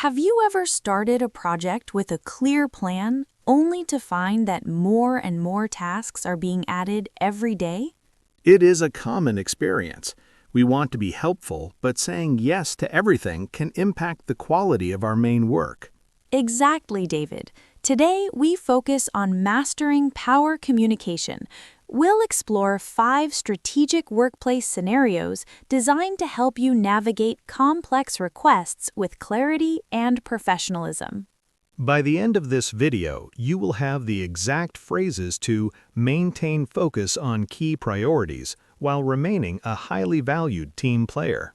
Have you ever started a project with a clear plan, only to find that more and more tasks are being added every day? It is a common experience. We want to be helpful, but saying yes to everything can impact the quality of our main work. Exactly, David. Today, we focus on mastering power communication. We'll explore 5 strategic workplace scenarios designed to help you navigate complex requests with clarity and professionalism. By the end of this video, you will have the exact phrases to maintain focus on key priorities while remaining a highly valued team player.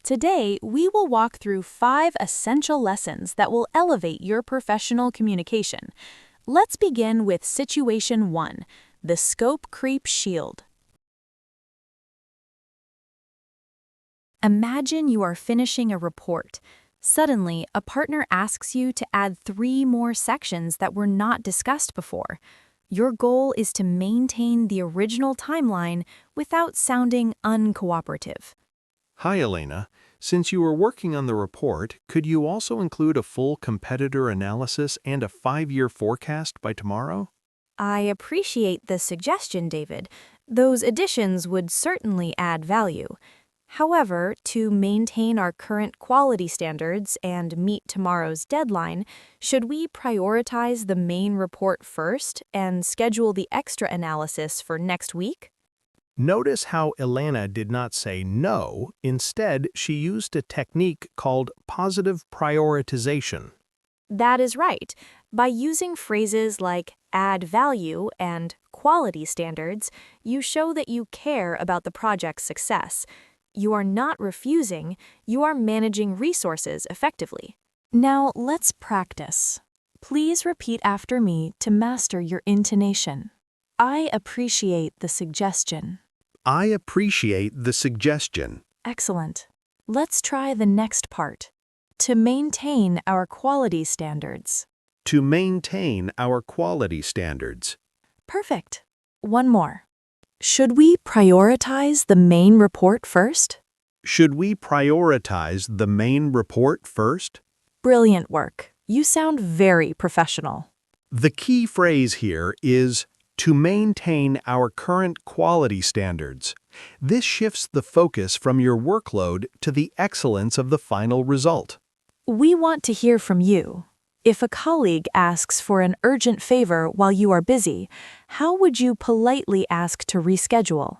Today, we will walk through 5 essential lessons that will elevate your professional communication. Let's begin with Situation 1, the Scope Creep Shield. Imagine you are finishing a report. Suddenly, a partner asks you to add 3 more sections that were not discussed before. Your goal is to maintain the original timeline without sounding uncooperative. Hi, Elena. Since you were working on the report, could you also include a full competitor analysis and a 5-year forecast by tomorrow? I appreciate the suggestion, David. Those additions would certainly add value. However, to maintain our current quality standards and meet tomorrow's deadline, should we prioritize the main report first and schedule the extra analysis for next week? Notice how Elena did not say no. Instead, she used a technique called positive prioritization. That is right. By using phrases like add value and quality standards, you show that you care about the project's success. You are not refusing, you are managing resources effectively. Now let's practice. Please repeat after me to master your intonation. I appreciate the suggestion. I appreciate the suggestion. Excellent. Let's try the next part. To maintain our quality standards. To maintain our quality standards. Perfect. One more. Should we prioritize the main report first? Should we prioritize the main report first? Brilliant work. You sound very professional. The key phrase here is to maintain our current quality standards. This shifts the focus from your workload to the excellence of the final result. We want to hear from you. If a colleague asks for an urgent favor while you are busy, how would you politely ask to reschedule?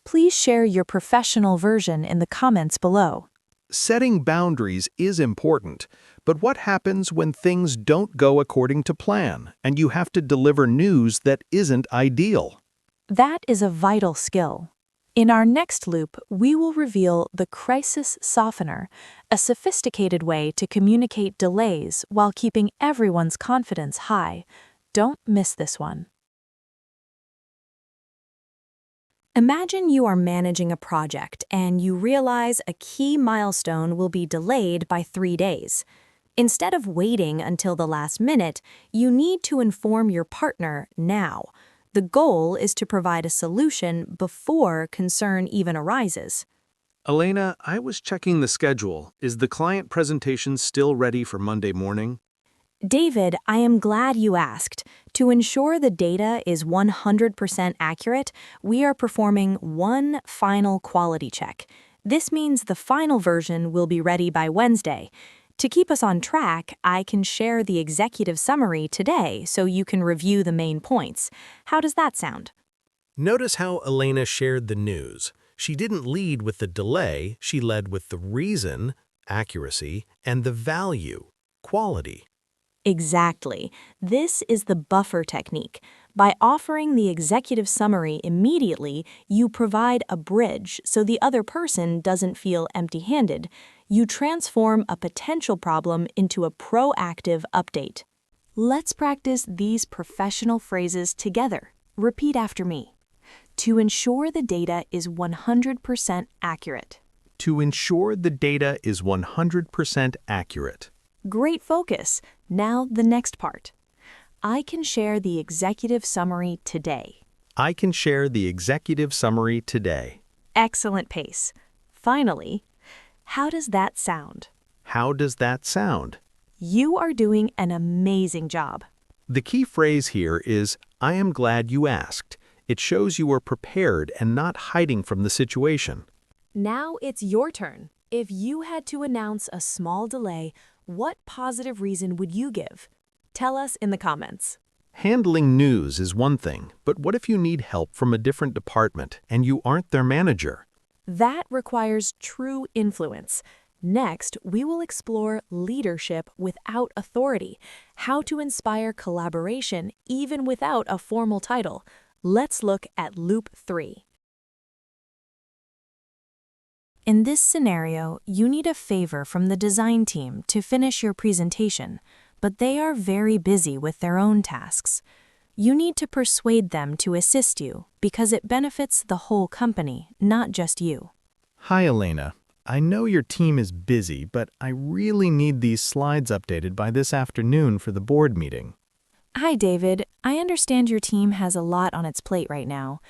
Please share your professional version in the comments below. Setting boundaries is important, but what happens when things don't go according to plan and you have to deliver news that isn't ideal? That is a vital skill. In our next loop, we will reveal the crisis softener, a sophisticated way to communicate delays while keeping everyone's confidence high. Don't miss this one. Imagine you are managing a project and you realize a key milestone will be delayed by 3 days. Instead of waiting until the last minute, you need to inform your partner now. The goal is to provide a solution before concern even arises. Elena, I was checking the schedule. Is the client presentation still ready for Monday morning? David, I am glad you asked. To ensure the data is 100% accurate, we are performing one final quality check. This means the final version will be ready by Wednesday. To keep us on track, I can share the executive summary today so you can review the main points. How does that sound? Notice how Elena shared the news. She didn't lead with the delay, she led with the reason, accuracy, and the value, quality. Exactly. This is the buffer technique. By offering the executive summary immediately, you provide a bridge so the other person doesn't feel empty-handed. You transform a potential problem into a proactive update. Let's practice these professional phrases together. Repeat after me. To ensure the data is 100% accurate. To ensure the data is 100% accurate. Great focus. Now the next part. I can share the executive summary today. I can share the executive summary today. Excellent pace. Finally, how does that sound? How does that sound? You are doing an amazing job. The key phrase here is, I am glad you asked. It shows you are prepared and not hiding from the situation. Now it's your turn. If you had to announce a small delay, what positive reason would you give? Tell us in the comments. Handling news is one thing, but what if you need help from a different department and you aren't their manager? That requires true influence. Next, we will explore leadership without authority, how to inspire collaboration even without a formal title. Let's look at Loop 3. In this scenario, you need a favor from the design team to finish your presentation, but they are very busy with their own tasks. You need to persuade them to assist you because it benefits the whole company, not just you. Hi, Elena. I know your team is busy, but I really need these slides updated by this afternoon for the board meeting. Hi, David. I understand your team has a lot on its plate right now.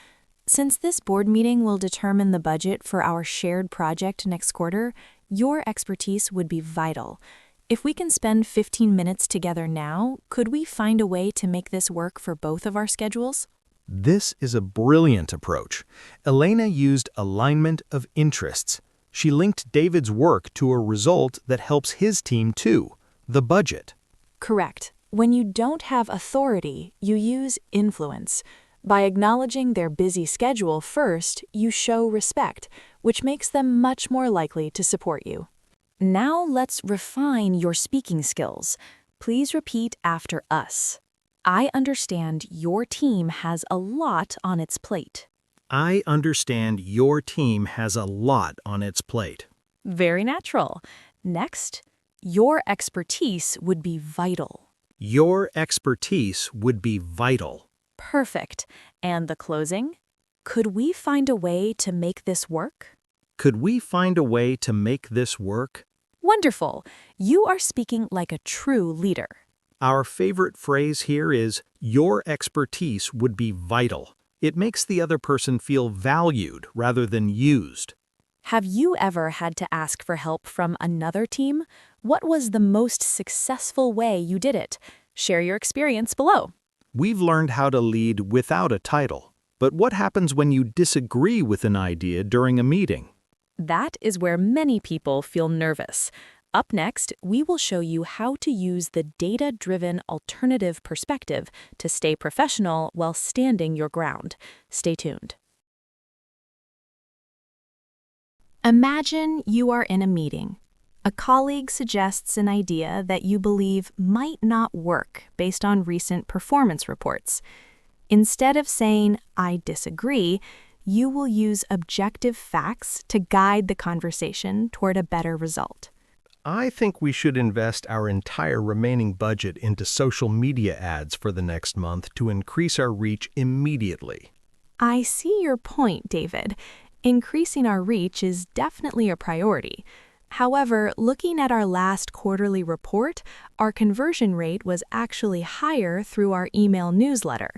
Since this board meeting will determine the budget for our shared project next quarter, your expertise would be vital. If we can spend 15 minutes together now, could we find a way to make this work for both of our schedules? This is a brilliant approach. Elena used alignment of interests. She linked David's work to a result that helps his team too, the budget. Correct. When you don't have authority, you use influence. By acknowledging their busy schedule first, you show respect, which makes them much more likely to support you. Now let's refine your speaking skills. Please repeat after us. I understand your team has a lot on its plate. I understand your team has a lot on its plate. Very natural. Next, your expertise would be vital. Your expertise would be vital. Perfect. And the closing? Could we find a way to make this work? Could we find a way to make this work? Wonderful. You are speaking like a true leader. Our favorite phrase here is, your expertise would be vital. It makes the other person feel valued rather than used. Have you ever had to ask for help from another team? What was the most successful way you did it? Share your experience below. We've learned how to lead without a title. But what happens when you disagree with an idea during a meeting? That is where many people feel nervous. Up next, we will show you how to use the data-driven alternative perspective to stay professional while standing your ground. Stay tuned. Imagine you are in a meeting. A colleague suggests an idea that you believe might not work based on recent performance reports. Instead of saying, I disagree, you will use objective facts to guide the conversation toward a better result. I think we should invest our entire remaining budget into social media ads for the next month to increase our reach immediately. I see your point, David. Increasing our reach is definitely a priority. However, looking at our last quarterly report, our conversion rate was actually higher through our email newsletter.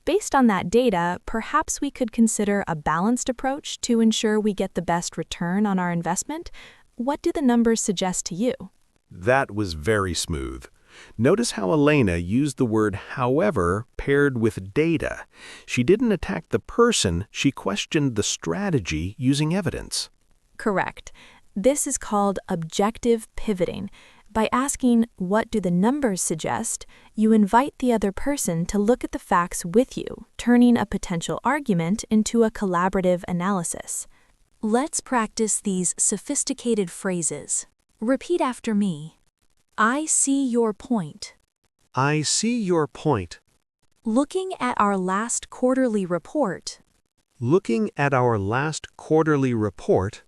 Based on that data, perhaps we could consider a balanced approach to ensure we get the best return on our investment. What do the numbers suggest to you? That was very smooth. Notice how Elena used the word however paired with data. She didn't attack the person, she questioned the strategy using evidence. Correct. This is called objective pivoting. By asking, what do the numbers suggest, you invite the other person to look at the facts with you, turning a potential argument into a collaborative analysis. Let's practice these sophisticated phrases. Repeat after me. I see your point. I see your point. Looking at our last quarterly report, Looking at our last quarterly report,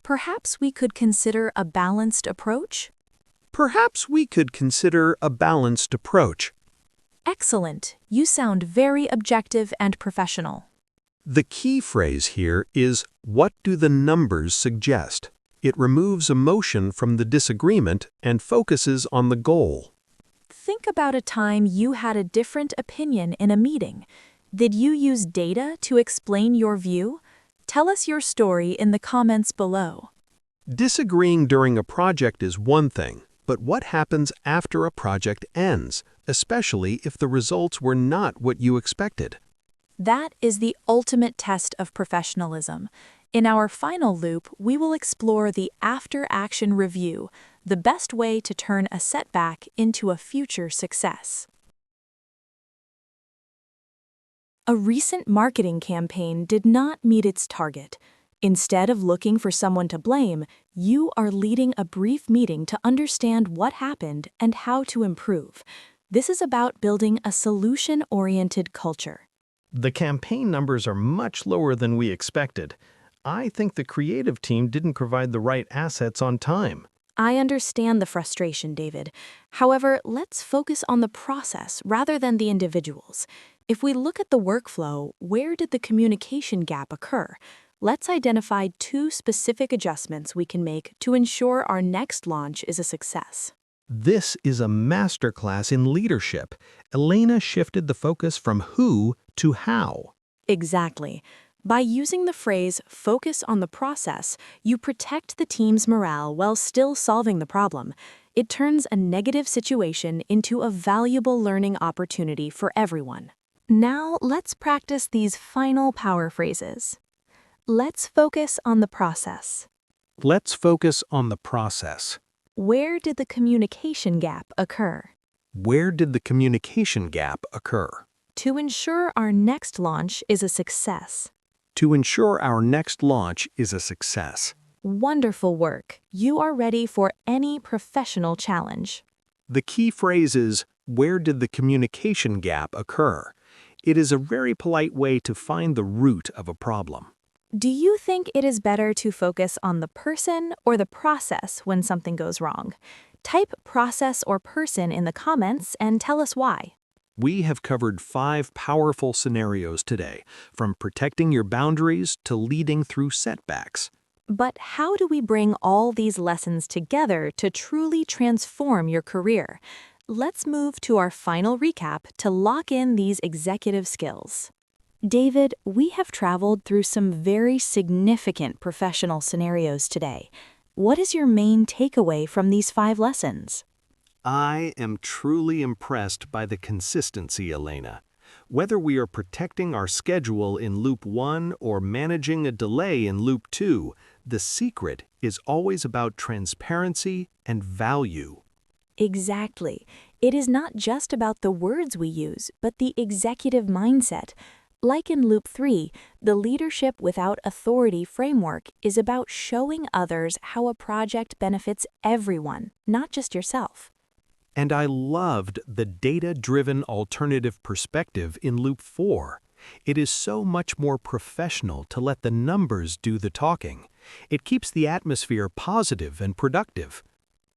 perhaps we could consider a balanced approach? perhaps we could consider a balanced approach. Excellent. You sound very objective and professional. The key phrase here is, what do the numbers suggest? It removes emotion from the disagreement and focuses on the goal. Think about a time you had a different opinion in a meeting. Did you use data to explain your view? Tell us your story in the comments below. Disagreeing during a project is one thing, but what happens after a project ends, especially if the results were not what you expected? That is the ultimate test of professionalism. In our final loop, we will explore the after-action review, the best way to turn a setback into a future success. A recent marketing campaign did not meet its target. Instead of looking for someone to blame, you are leading a brief meeting to understand what happened and how to improve. This is about building a solution-oriented culture. The campaign numbers are much lower than we expected. I think the creative team didn't provide the right assets on time. I understand the frustration, David. However, let's focus on the process rather than the individuals. If we look at the workflow, where did the communication gap occur? Let's identify 2 specific adjustments we can make to ensure our next launch is a success. This is a masterclass in leadership. Elena shifted the focus from who to how. Exactly. By using the phrase focus on the process, you protect the team's morale while still solving the problem. It turns a negative situation into a valuable learning opportunity for everyone. Now, let's practice these final power phrases. Let's focus on the process. Let's focus on the process. Where did the communication gap occur? Where did the communication gap occur? To ensure our next launch is a success. To ensure our next launch is a success. Wonderful work. You are ready for any professional challenge. The key phrase is, where did the communication gap occur? It is a very polite way to find the root of a problem. Do you think it is better to focus on the person or the process when something goes wrong? Type process or person in the comments and tell us why. We have covered 5 powerful scenarios today, from protecting your boundaries to leading through setbacks. But how do we bring all these lessons together to truly transform your career? Let's move to our final recap to lock in these executive skills. David, we have traveled through some very significant professional scenarios today. What is your main takeaway from these 5 lessons? I am truly impressed by the consistency, Elena. Whether we are protecting our schedule in Loop 1 or managing a delay in Loop 2, the secret is always about transparency and value. Exactly. It is not just about the words we use, but the executive mindset. Like in Loop 3, the leadership without authority framework is about showing others how a project benefits everyone, not just yourself. And I loved the data-driven alternative perspective in Loop 4. It is so much more professional to let the numbers do the talking. It keeps the atmosphere positive and productive.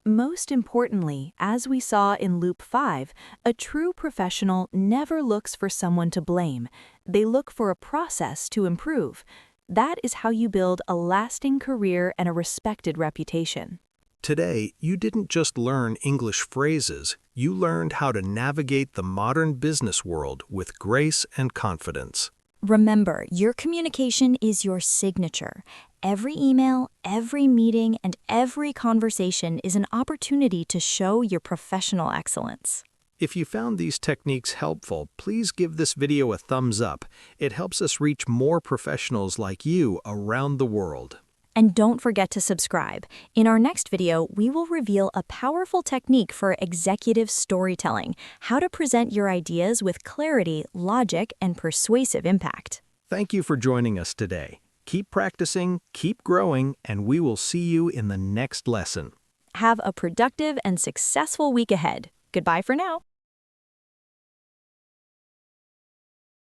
Most importantly, as we saw in Loop 5, a true professional never looks for someone to blame. They look for a process to improve. That is how you build a lasting career and a respected reputation. Today, you didn't just learn English phrases, you learned how to navigate the modern business world with grace and confidence. Remember, your communication is your signature. Every email, every meeting, and every conversation is an opportunity to show your professional excellence. If you found these techniques helpful, please give this video a thumbs up. It helps us reach more professionals like you around the world. And don't forget to subscribe. In our next video, we will reveal a powerful technique for executive storytelling, how to present your ideas with clarity, logic, and persuasive impact. Thank you for joining us today. Keep practicing, keep growing, and we will see you in the next lesson. Have a productive and successful week ahead. Goodbye for now.